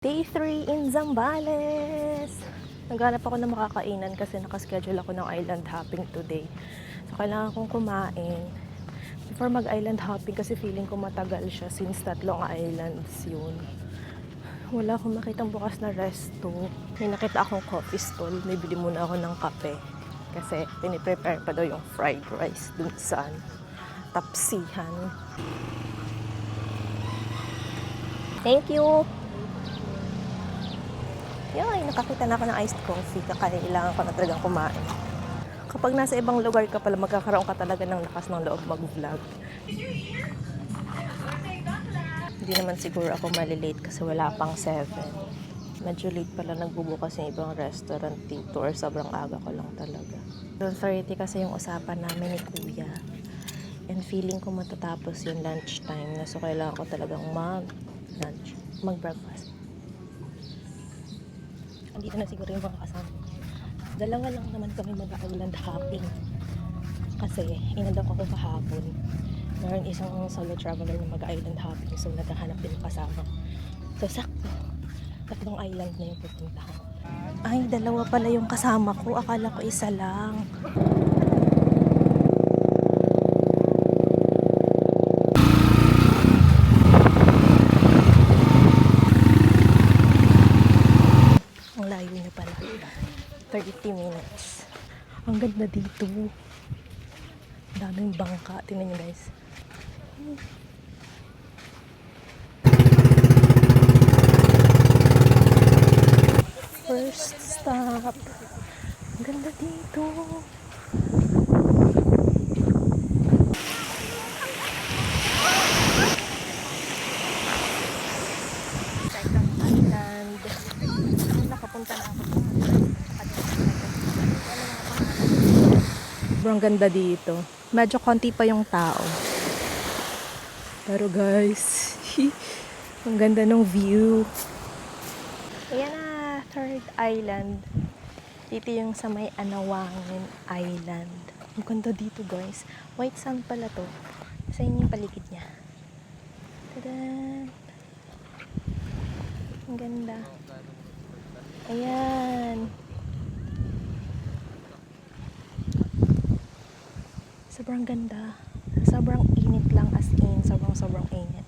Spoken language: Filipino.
Day 3 in Zambales! Naghanap ako ng makakainan kasi nakaschedule ako ng island hopping today. So, kailangan kong kumain. Before mag-island hopping kasi feeling ko matagal siya since 3 islands yun. Wala akong makitang bukas na resto. May nakita akong coffee stall. May bili muna ako ng kape. Kasi piniprepare pa daw yung fried rice dun sa Tapsihan. Thank you! Yay, nakakita na ako ng iced coffee. Kailangan ko na talagang kumain. Kapag nasa ibang lugar ka pala, magkakaroon ka talaga ng lakas ng loob mag-vlog. Hindi naman siguro ako malilate kasi wala pang 7. Medyo late pala nagbubukas yung ibang restaurant dito or sobrang aga ko lang talaga. 12:30 kasi yung usapan namin ni Kuya. And feeling ko matatapos yung lunch time na so kailangan ko talagang mag-breakfast. Andito na siguro yung mga kasama. Dalawa lang naman kami mag-island hopping. Kasi inandok ako kahapon. Meron isang solo traveler na mag-island hopping. So naghahanap din ng kasama. So sakto. 3 island na yung pupuntahan. Ay, dalawa pala yung kasama ko. Akala ko isa lang. Ang layo niya pala. 30 minutes. Ang ganda dito. Daming bangka. Tingnan niyo guys. First stop. Ang ganda dito. Second island. Nakapunta na ako. Sobrang ganda dito. Medyo konti pa yung tao. Pero guys, ang ganda ng view. Ayan na, 3rd island. Dito yung sa may Anawangin Island. Ang ganda dito guys. White sand pala to. Sa inyo yung paligid niya. Tada! Ang ganda. Ayan. Sobrang ganda. Sobrang init lang as in. Sobrang init.